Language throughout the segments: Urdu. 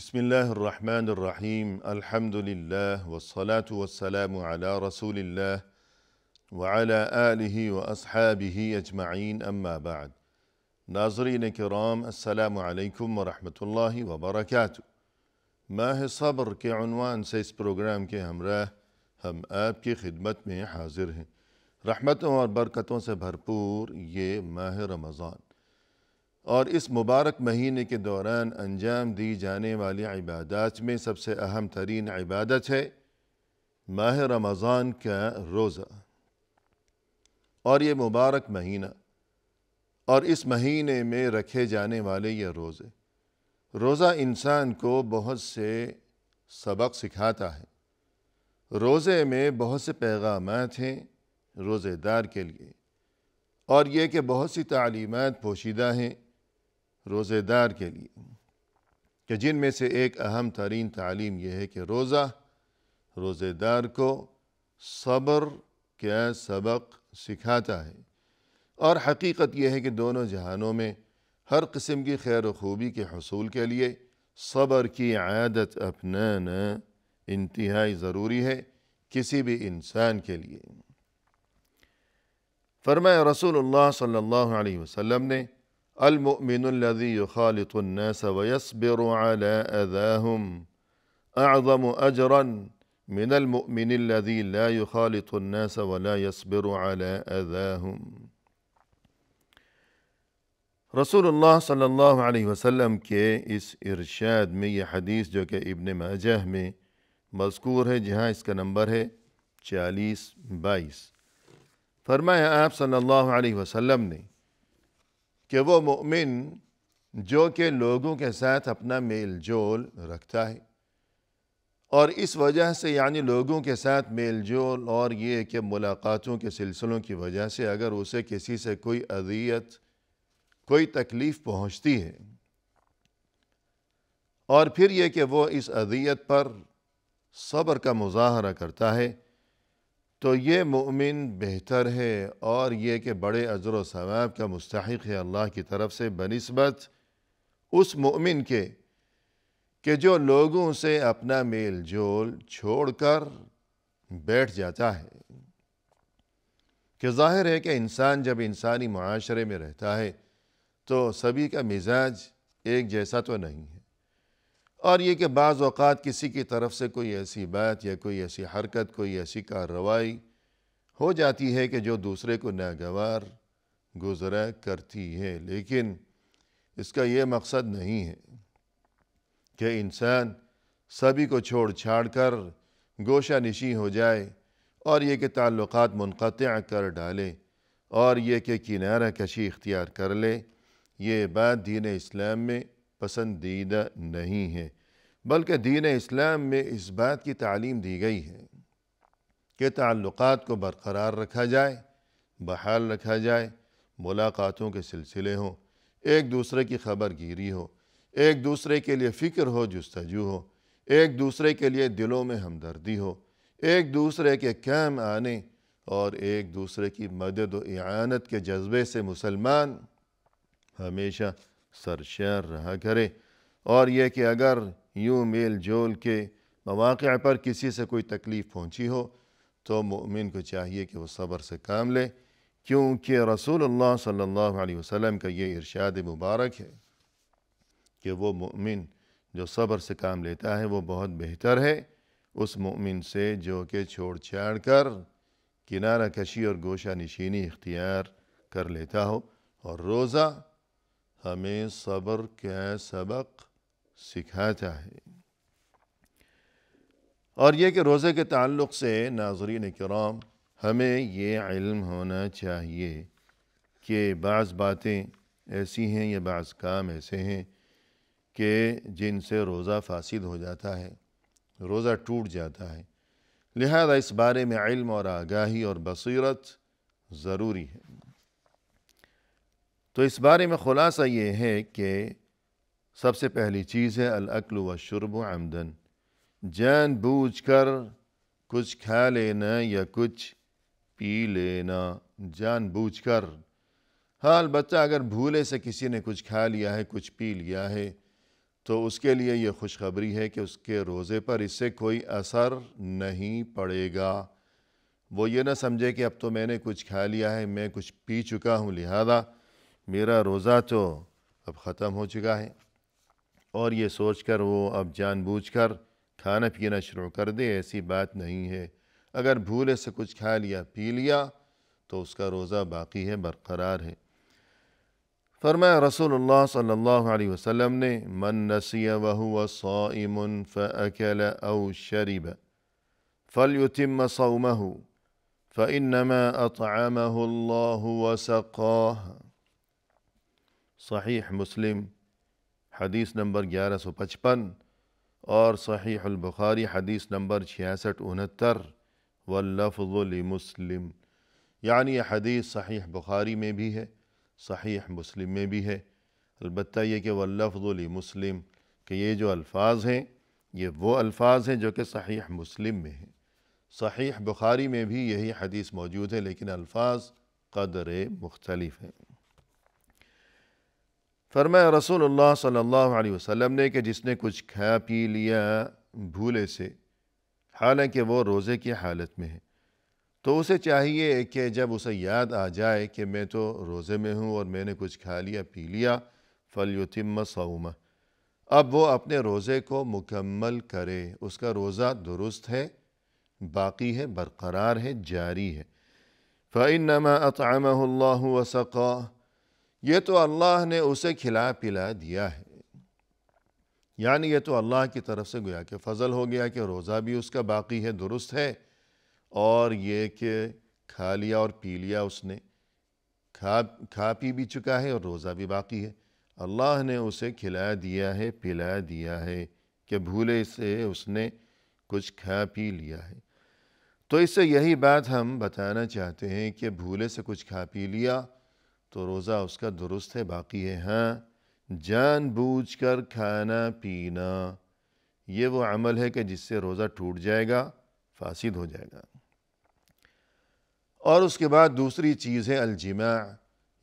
بسم الله الرحمن الرحیم الحمد للہ والصلاة والسلام علی رسول اللہ وعلى آلہ واصحابہ اجمعین اما بعد۔ ناظرین کرام، السلام علیکم ورحمۃ اللہ وبرکاتہ۔ ماہ صبر کے عنوان سے اس پروگرام کے ہمراہ ہم آپ کی خدمت میں حاضر ہیں۔ رحمتوں اور برکتوں سے بھرپور یہ ماہ رمضان، اور اس مبارک مہینے کے دوران انجام دی جانے والی عبادات میں سب سے اہم ترین عبادت ہے ماہ رمضان کا روزہ۔ اور یہ مبارک مہینہ اور اس مہینے میں رکھے جانے والے یہ روزہ انسان کو بہت سے سبق سکھاتا ہے۔ روزے میں بہت سے پیغامات ہیں روزے دار کے لیے، اور یہ کہ بہت سی تعلیمات پوشیدہ ہیں روزے دار کے لیے، کہ جن میں سے ایک اہم ترین تعلیم یہ ہے کہ روزے دار کو صبر کا سبق سکھاتا ہے۔ اور حقیقت یہ ہے کہ دونوں جہانوں میں ہر قسم کی خیر و خوبی کے حصول کے لیے صبر کی عادت اپنانا انتہائی ضروری ہے کسی بھی انسان کے لیے۔ فرمایا رسول اللہ صلی اللہ علیہ وسلم نے، المؤمن الذي يخالط الناس ويصبر على أذاهم أعظم أجرا من المؤمن الذي لا يخالط الناس ولا يصبر على أذاهم۔ رسول اللہ صلی اللہ علیہ وسلم کے اس ارشاد میں یہ حدیث جو کہ ابن ماجہ میں مذکور ہے، جہاں اس کا نمبر ہے 4022، فرمایا آپ صلی اللہ علیہ وسلم نے کہ وہ مومن جو کہ لوگوں کے ساتھ اپنا میل جول رکھتا ہے، اور اس وجہ سے یعنی لوگوں کے ساتھ میل جول اور یہ کہ ملاقاتوں کے سلسلوں کی وجہ سے اگر اسے کسی سے کوئی اذیت کوئی تکلیف پہنچتی ہے، اور پھر یہ کہ وہ اس اذیت پر صبر کا مظاہرہ کرتا ہے، تو یہ مومن بہتر ہے اور یہ کہ بڑے اجر و ثواب کا مستحق ہے اللہ کی طرف سے بنسبت اس مومن کے کہ جو لوگوں سے اپنا میل جول چھوڑ کر بیٹھ جاتا ہے۔ کہ ظاہر ہے کہ انسان جب انسانی معاشرے میں رہتا ہے تو سبھی کا مزاج ایک جیسا تو نہیں ہے، اور یہ کہ بعض اوقات کسی کی طرف سے کوئی ایسی بات یا کوئی ایسی حرکت کوئی ایسی کارروائی ہو جاتی ہے کہ جو دوسرے کو ناگوار گزرا کرتی ہے، لیکن اس کا یہ مقصد نہیں ہے کہ انسان سبھی کو چھوڑ چھاڑ کر گوشہ نشیں ہو جائے اور یہ کہ تعلقات منقطع کر ڈالے اور یہ کہ کنارہ کشی اختیار کر لے۔ یہ بات دین اسلام میں پسندیدہ نہیں ہے، بلکہ دین اسلام میں اس بات کی تعلیم دی گئی ہے کہ تعلقات کو برقرار رکھا جائے، بحال رکھا جائے، ملاقاتوں کے سلسلے ہوں، ایک دوسرے کی خبر گیری ہو، ایک دوسرے کے لیے فکر ہو، جستجو ہو، ایک دوسرے کے لیے دلوں میں ہمدردی ہو، ایک دوسرے کے کام آنے اور ایک دوسرے کی مدد و اعانت کے جذبے سے مسلمان ہمیشہ سرشار رہا کرے۔ اور یہ کہ اگر یوں میل جول کے مواقع پر کسی سے کوئی تکلیف پہنچی ہو تو مومن کو چاہیے کہ وہ صبر سے کام لے، کیونکہ رسول اللہ صلی اللہ علیہ وسلم کا یہ ارشاد مبارک ہے کہ وہ مومن جو صبر سے کام لیتا ہے وہ بہت بہتر ہے اس مومن سے جو کہ چھوڑ چھاڑ کر کنارہ کشی اور گوشہ نشینی اختیار کر لیتا ہو۔ اور روزہ ہمیں صبر کا سبق سکھاتا ہے۔ اور یہ کہ روزے کے تعلق سے ناظرین کرام ہمیں یہ علم ہونا چاہیے کہ بعض باتیں ایسی ہیں یا بعض کام ایسے ہیں کہ جن سے روزہ فاسد ہو جاتا ہے، روزہ ٹوٹ جاتا ہے، لہذا اس بارے میں علم اور آگاہی اور بصیرت ضروری ہے۔ تو اس بارے میں خلاصہ یہ ہے کہ سب سے پہلی چیز ہے الاکل والشرب عمدن، جان بوجھ کر کچھ کھا لینا یا کچھ پی لینا، جان بوجھ کر۔ ہاں البتہ اگر بھولے سے کسی نے کچھ کھا لیا ہے کچھ پی لیا ہے تو اس کے لیے یہ خوشخبری ہے کہ اس کے روزے پر اس سے کوئی اثر نہیں پڑے گا۔ وہ یہ نہ سمجھے کہ اب تو میں نے کچھ کھا لیا ہے، میں کچھ پی چکا ہوں، لہذا میرا روزہ تو اب ختم ہو چکا ہے، اور یہ سوچ کر وہ اب جان بوجھ کر کھانا پینا شروع کر دے۔ ایسی بات نہیں ہے۔ اگر بھولے سے کچھ کھا لیا پی لیا تو اس کا روزہ باقی ہے، برقرار ہے۔ فرمایا رسول اللہ صلی اللہ علیہ وسلم نے، من نسی وهو صائم فأکل او شرب فلیتم صومه فإنما أطعمه الله وسقاه۔ صحیح مسلم حدیث نمبر 1155 اور صحیح البخاری حدیث نمبر 6669 واللفظ لمسلم، یعنی یہ حدیث صحیح بخاری میں بھی ہے، صحیح مسلم میں بھی ہے۔ البتہ یہ کہ واللفظ لمسلم، کہ یہ جو الفاظ ہیں یہ وہ الفاظ ہیں جو کہ صحیح مسلم میں ہیں۔ صحیح بخاری میں بھی یہی حدیث موجود ہے، لیکن الفاظ قدر مختلف ہیں۔ فرمایا رسول اللہ صلی اللہ علیہ وسلم نے کہ جس نے کچھ کھا پی لیا بھولے سے، حالانکہ وہ روزے کی حالت میں ہے، تو اسے چاہیے کہ جب اسے یاد آ جائے کہ میں تو روزے میں ہوں اور میں نے کچھ کھا لیا پی لیا، فَلْيُتِمَّ صَوْمَهُ، اب وہ اپنے روزے کو مکمل کرے۔ اس کا روزہ درست ہے، باقی ہے، برقرار ہے، جاری ہے۔ فَإِنَّمَا أَطْعَمَهُ اللَّهُ وَسَقَاهُ، یہ تو اللہ نے اسے کھلا پلا دیا ہے، یعنی یہ تو اللہ کی طرف سے گویا کہ فضل ہو گیا کہ روزہ بھی اس کا باقی ہے، درست ہے، اور یہ کہ کھا لیا اور پی لیا، اس نے کھا پی بھی چکا ہے اور روزہ بھی باقی ہے۔ اللہ نے اسے کھلا دیا ہے، پلا دیا ہے کہ بھولے سے اس نے کچھ کھا پی لیا ہے۔ تو اس سے یہی بات ہم بتانا چاہتے ہیں کہ بھولے سے کچھ کھا پی لیا تو روزہ اس کا درست ہے، باقی ہے۔ ہاں، جان بوجھ کر کھانا پینا یہ وہ عمل ہے کہ جس سے روزہ ٹوٹ جائے گا، فاسد ہو جائے گا۔ اور اس کے بعد دوسری چیز ہے الجماع،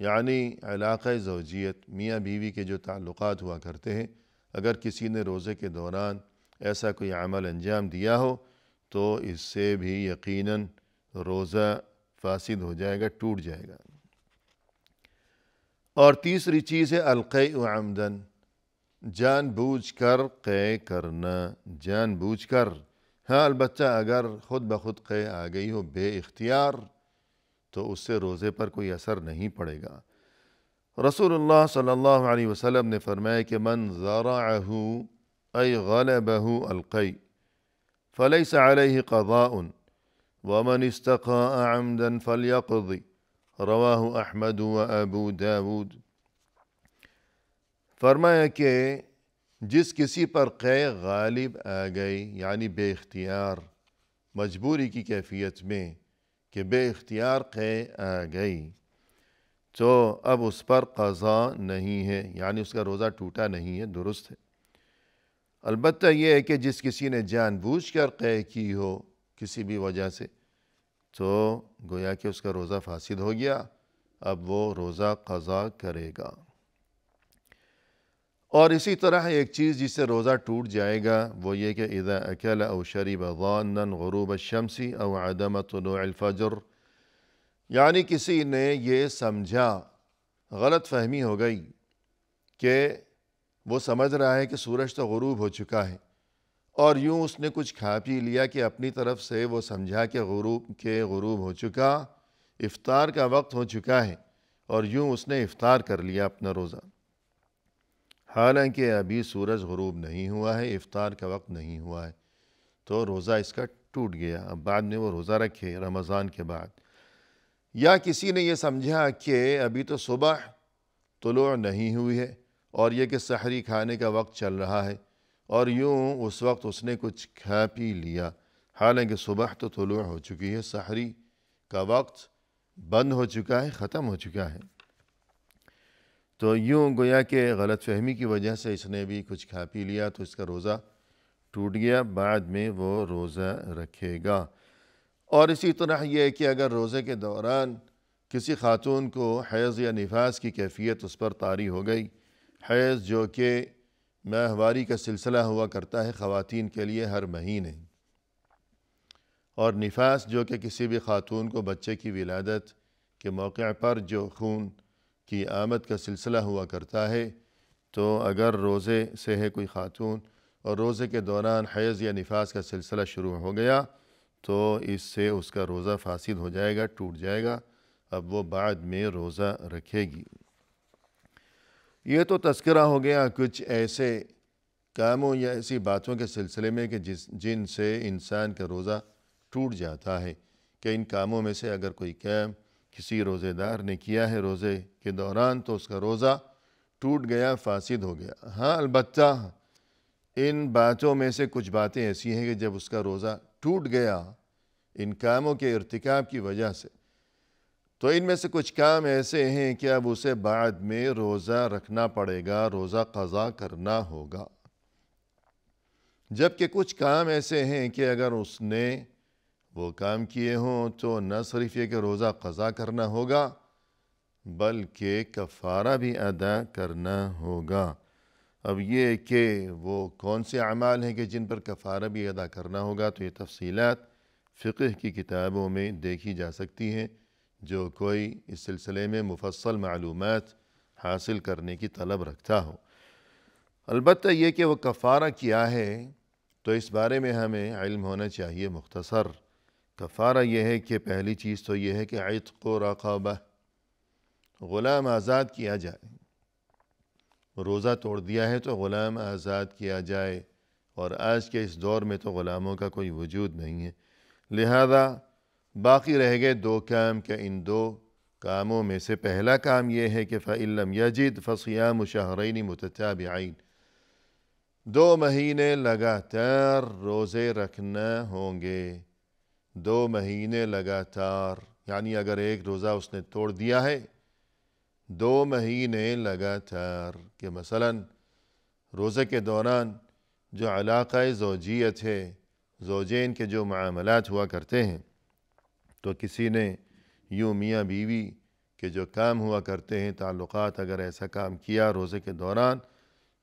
یعنی علاقہ زوجیت، میاں بیوی کے جو تعلقات ہوا کرتے ہیں، اگر کسی نے روزے کے دوران ایسا کوئی عمل انجام دیا ہو تو اس سے بھی یقیناً روزہ فاسد ہو جائے گا، ٹوٹ جائے گا۔ اور تیسری چیز ہے القیء عمدن، جان بوجھ کر قے کرنا، جان بوجھ کر۔ ہاں، البتہ اگر خود بخود قے آ گئی ہو بے اختیار تو اس سے روزے پر کوئی اثر نہیں پڑے گا۔ رسول اللہ صلی اللہ علیہ وسلم نے فرمایا کہ من ذرعہ ای غلبہ القیء فلیس علیہ قضاء ومن استقاء عمدا فلیقضی، رواہ احمد و ابو داود۔ فرمایا کہ جس کسی پر قے غالب آ گئی، یعنی بے اختیار، مجبوری کی کیفیت میں کہ بے اختیار قے آ گئی، تو اب اس پر قضا نہیں ہے، یعنی اس کا روزہ ٹوٹا نہیں ہے، درست ہے۔ البتہ یہ ہے کہ جس کسی نے جان بوجھ کر قے کی ہو کسی بھی وجہ سے، تو گویا کہ اس کا روزہ فاسد ہو گیا، اب وہ روزہ قضا کرے گا۔ اور اسی طرح ایک چیز جس سے روزہ ٹوٹ جائے گا وہ یہ کہ اذا اکل او شرب ظانا غروب الشمس او عدم طلوع الفجر، یعنی کسی نے یہ سمجھا، غلط فہمی ہو گئی کہ وہ سمجھ رہا ہے کہ سورج تو غروب ہو چکا ہے، اور یوں اس نے کچھ کھا پی لیا کہ اپنی طرف سے وہ سمجھا کہ غروب ہو چکا، افطار کا وقت ہو چکا ہے، اور یوں اس نے افطار کر لیا اپنا روزہ، حالانکہ ابھی سورج غروب نہیں ہوا ہے، افطار کا وقت نہیں ہوا ہے، تو روزہ اس کا ٹوٹ گیا۔ اب بعد میں وہ روزہ رکھے رمضان کے بعد۔ یا کسی نے یہ سمجھا کہ ابھی تو صبح طلوع نہیں ہوئی ہے اور یہ کہ سحری کھانے کا وقت چل رہا ہے، اور یوں اس وقت اس نے کچھ کھا پی لیا، حالانکہ صبح تو طلوع ہو چکی ہے، سحری کا وقت بند ہو چکا ہے، ختم ہو چکا ہے۔ تو یوں گویا کہ غلط فہمی کی وجہ سے اس نے بھی کچھ کھا پی لیا تو اس کا روزہ ٹوٹ گیا، بعد میں وہ روزہ رکھے گا۔ اور اسی طرح یہ کہ اگر روزے کے دوران کسی خاتون کو حیض یا نفاس کی کیفیت اس پر طاری ہو گئی، حیض جو کہ ماہواری کا سلسلہ ہوا کرتا ہے خواتین کے لیے ہر مہینے، اور نفاس جو کہ کسی بھی خاتون کو بچے کی ولادت کے موقع پر جو خون کی آمد کا سلسلہ ہوا کرتا ہے، تو اگر روزے سے ہے کوئی خاتون اور روزے کے دوران حیض یا نفاس کا سلسلہ شروع ہو گیا تو اس سے اس کا روزہ فاسد ہو جائے گا، ٹوٹ جائے گا، اب وہ بعد میں روزہ رکھے گی۔ یہ تو تذکرہ ہو گیا کچھ ایسے کاموں یا ایسی باتوں کے سلسلے میں کہ جن سے انسان کا روزہ ٹوٹ جاتا ہے، کہ ان کاموں میں سے اگر کوئی کام کسی روزے دار نے کیا ہے روزے کے دوران تو اس کا روزہ ٹوٹ گیا، فاسد ہو گیا۔ ہاں، البتہ ان باتوں میں سے کچھ باتیں ایسی ہیں کہ جب اس کا روزہ ٹوٹ گیا ان کاموں کے ارتکاب کی وجہ سے، تو ان میں سے کچھ کام ایسے ہیں کہ اب اسے بعد میں روزہ رکھنا پڑے گا، روزہ قضا کرنا ہوگا۔ جبکہ کچھ کام ایسے ہیں کہ اگر اس نے وہ کام کیے ہوں تو نہ صرف یہ کہ روزہ قضا کرنا ہوگا بلکہ کفارہ بھی ادا کرنا ہوگا۔ اب یہ کہ وہ کون سے اعمال ہیں کہ جن پر کفارہ بھی ادا کرنا ہوگا، تو یہ تفصیلات فقہ کی کتابوں میں دیکھی جا سکتی ہیں، جو کوئی اس سلسلے میں مفصل معلومات حاصل کرنے کی طلب رکھتا ہو۔ البتہ یہ کہ وہ کفارہ کیا ہے تو اس بارے میں ہمیں علم ہونا چاہیے مختصر۔ کفارہ یہ ہے کہ پہلی چیز تو یہ ہے کہ عتق رقبہ، غلام آزاد کیا جائے۔ روزہ توڑ دیا ہے تو غلام آزاد کیا جائے، اور آج کے اس دور میں تو غلاموں کا کوئی وجود نہیں ہے، لہذا باقی رہ گئے دو کام، کہ ان دو کاموں میں سے پہلا کام یہ ہے کہ فَإِن لَمْ يَجِدْ فَصِيَامُ شَهْرَيْنِ مُتَتَابِعَيْنِ، 2 مہینے لگاتار روزے رکھنا ہوں گے، 2 مہینے لگاتار، یعنی اگر ایک روزہ اس نے توڑ دیا ہے 2 مہینے لگاتار، کہ مثلا روزے کے دوران جو علاقہ زوجیت ہے، زوجین کے جو معاملات ہوا کرتے ہیں، تو کسی نے یوں میاں بیوی کے جو کام ہوا کرتے ہیں تعلقات، اگر ایسا کام کیا روزے کے دوران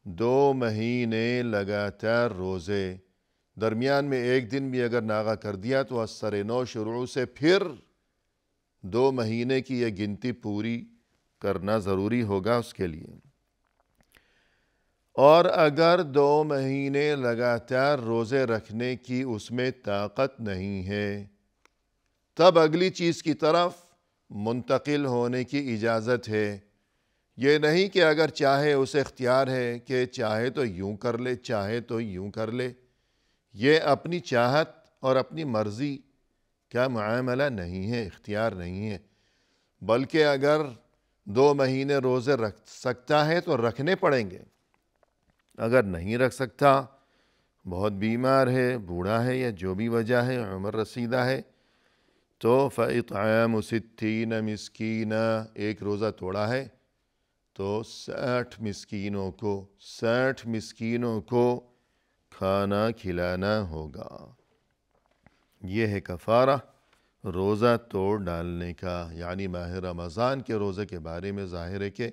2 مہینے لگاتار روزے، درمیان میں ایک دن بھی اگر ناغہ کر دیا تو از سر نو شروع سے پھر 2 مہینے کی یہ گنتی پوری کرنا ضروری ہوگا اس کے لیے۔ اور اگر 2 مہینے لگاتار روزے رکھنے کی اس میں طاقت نہیں ہے تب اگلی چیز کی طرف منتقل ہونے کی اجازت ہے۔ یہ نہیں کہ اگر چاہے اسے اختیار ہے کہ چاہے تو یوں کر لے، چاہے تو یوں کر لے، یہ اپنی چاہت اور اپنی مرضی کا معاملہ نہیں ہے، اختیار نہیں ہے، بلکہ اگر 2 مہینے روزے رکھ سکتا ہے تو رکھنے پڑیں گے، اگر نہیں رکھ سکتا، بہت بیمار ہے، بوڑھا ہے یا جو بھی وجہ ہے، عمر رسیدہ ہے، تو فَإِطْعَامُ 60 مسکینہ، ایک روزہ توڑا ہے تو 60 مسکینوں کو کھانا کھلانا ہوگا۔ یہ ہے کفارہ روزہ توڑ ڈالنے کا، یعنی ماہ رمضان کے روزے کے بارے میں ظاہر ہے کہ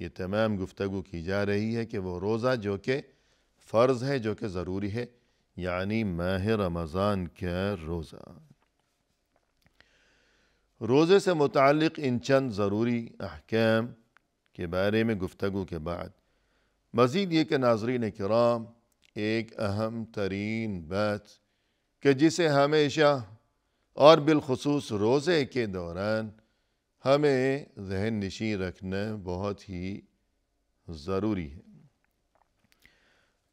یہ تمام گفتگو کی جا رہی ہے کہ وہ روزہ جو کہ فرض ہے، جو کہ ضروری ہے، یعنی ماہ رمضان کا روزہ۔ روزے سے متعلق ان چند ضروری احکام کے بارے میں گفتگو کے بعد مزید یہ کہ ناظرین کرام، ایک اہم ترین بات کہ جسے ہمیشہ اور بالخصوص روزے کے دوران ہمیں ذہن نشین رکھنا بہت ہی ضروری ہے،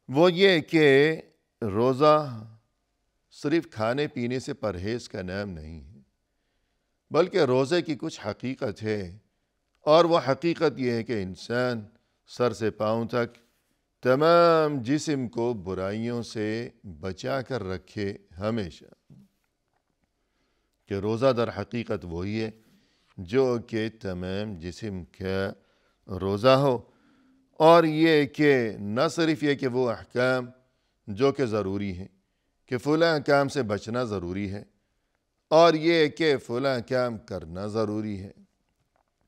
وہ یہ کہ روزہ صرف کھانے پینے سے پرہیز کا نام نہیں ہے، بلکہ روزے کی کچھ حقیقت ہے، اور وہ حقیقت یہ ہے کہ انسان سر سے پاؤں تک تمام جسم کو برائیوں سے بچا کر رکھے ہمیشہ، کہ روزہ در حقیقت وہی ہے جو کہ تمام جسم کا روزہ ہو، اور یہ کہ نہ صرف یہ کہ وہ احکام جو کہ ضروری ہیں کہ فلاں کام سے بچنا ضروری ہے، اور یہ کہ فلاں کام کرنا ضروری ہے،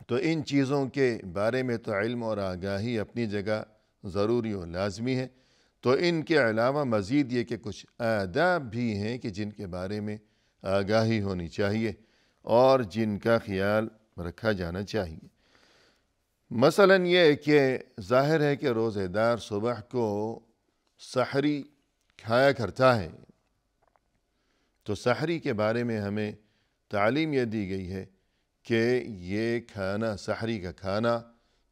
تو ان چیزوں کے بارے میں تو علم اور آگاہی اپنی جگہ ضروری و لازمی ہے۔ تو ان کے علاوہ مزید یہ کہ کچھ آداب بھی ہیں کہ جن کے بارے میں آگاہی ہونی چاہیے اور جن کا خیال رکھا جانا چاہیے۔ مثلاً یہ کہ ظاہر ہے کہ روزہ دار صبح کو سحری کھایا کرتا ہے، تو سحری کے بارے میں ہمیں تعلیم یہ دی گئی ہے کہ یہ کھانا، سحری کا کھانا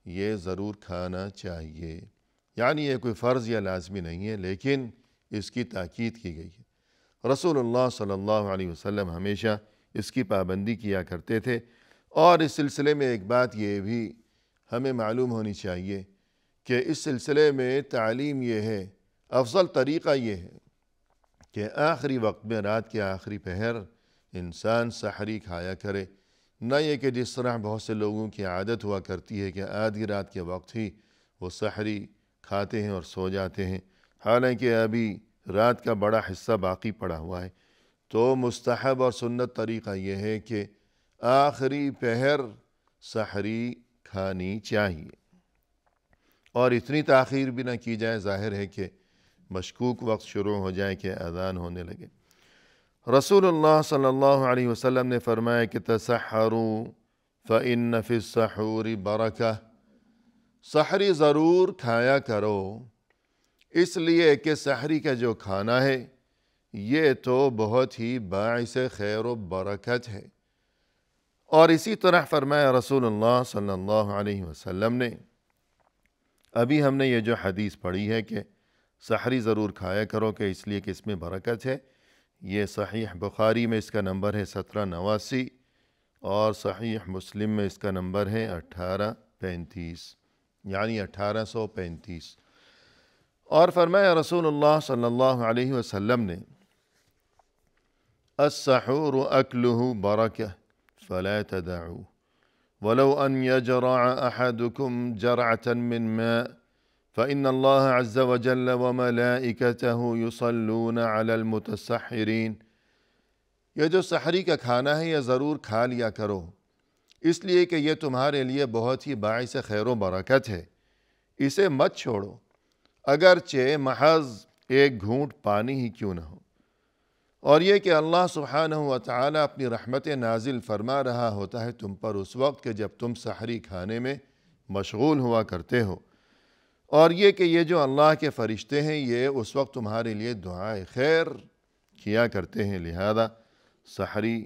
یہ ضرور کھانا چاہیے، یعنی یہ کوئی فرض یا لازمی نہیں ہے، لیکن اس کی تاکید کی گئی ہے۔ رسول اللہ صلی اللہ علیہ وسلم ہمیشہ اس کی پابندی کیا کرتے تھے، اور اس سلسلے میں ایک بات یہ بھی ہمیں معلوم ہونی چاہیے کہ اس سلسلے میں تعلیم یہ ہے، افضل طریقہ یہ ہے کہ آخری وقت میں، رات کے آخری پہر انسان سحری کھایا کرے، نہ یہ کہ جس طرح بہت سے لوگوں کی عادت ہوا کرتی ہے کہ آدھی رات کے وقت ہی وہ سحری کھاتے ہیں اور سو جاتے ہیں، حالانکہ ابھی رات کا بڑا حصہ باقی پڑا ہوا ہے۔ تو مستحب اور سنت طریقہ یہ ہے کہ آخری پہر سحری کھانی چاہیے، اور اتنی تاخیر بھی نہ کی جائے، ظاہر ہے کہ مشکوک وقت شروع ہو جائے کہ اذان ہونے لگے۔ رسول اللہ صلی اللہ علیہ وسلم نے فرمایا کہ تسحروا فإن فی السحور برکہ، سحری ضرور کھایا کرو، اس لیے کہ سحری کا جو کھانا ہے یہ تو بہت ہی باعث خیر و برکت ہے۔ اور اسی طرح فرمایا رسول اللہ صلی اللہ علیہ وسلم نے، ابھی ہم نے یہ جو حدیث پڑھی ہے کہ سحری ضرور کھایا کرو کہ اس لیے کہ اس میں برکت ہے، یہ صحیح بخاری میں اس کا نمبر ہے 1789، اور صحیح مسلم میں اس کا نمبر ہے 1835، یعنی 1835۔ اور فرمایا رسول اللہ صلی اللہ علیہ وسلم نے، السحور اکلہ برکہ فلا تدعوا ولو ان یجرع احدکم جرعة من ماء فإن اللہ عز وجل وملائکتہ یصلون علی المتسحرین، یہ جو سحری کا کھانا ہے یہ ضرور کھا لیا کرو، اس لیے کہ یہ تمہارے لیے بہت ہی باعث خیر و برکت ہے، اسے مت چھوڑو، اگرچہ محض ایک گھونٹ پانی ہی کیوں نہ ہو۔ اور یہ کہ اللہ سبحانہ و تعالی اپنی رحمت نازل فرما رہا ہوتا ہے تم پر اس وقت کہ جب تم سحری کھانے میں مشغول ہوا کرتے ہو، اور یہ کہ یہ جو اللہ کے فرشتے ہیں یہ اس وقت تمہارے لیے دعائے خیر کیا کرتے ہیں، لہذا سحری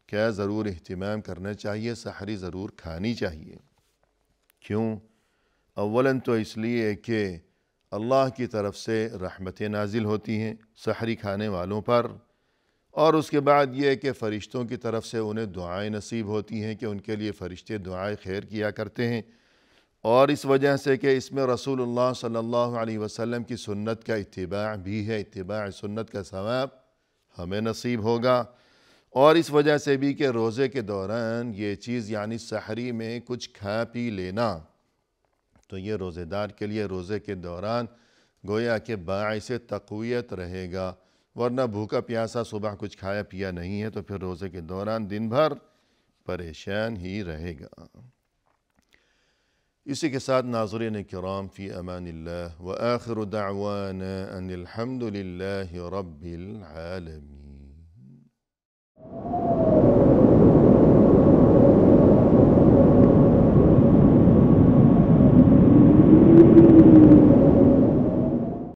کا ضرور اہتمام کرنا چاہیے، سحری ضرور کھانی چاہیے۔ کیوں؟ اولاً تو اس لیے کہ اللہ کی طرف سے رحمتیں نازل ہوتی ہیں سحری کھانے والوں پر، اور اس کے بعد یہ کہ فرشتوں کی طرف سے انہیں دعائیں نصیب ہوتی ہیں کہ ان کے لیے فرشتے دعائے خیر کیا کرتے ہیں، اور اس وجہ سے کہ اس میں رسول اللہ صلی اللہ علیہ وسلم کی سنت کا اتباع بھی ہے، اتباع سنت کا ثواب ہمیں نصیب ہوگا، اور اس وجہ سے بھی کہ روزے کے دوران یہ چیز یعنی سحری میں کچھ کھا پی لینا تو یہ روزے دار کے لیے روزے کے دوران گویا کہ باعث تقویت رہے گا، ورنہ بھوکا پیاسا صبح کچھ کھایا پیا نہیں ہے تو پھر روزے کے دوران دن بھر پریشان ہی رہے گا۔ اسی کے ساتھ ناظرین کرام فی امان اللہ، وآخر دعوانا ان الحمد للہ رب العالمین۔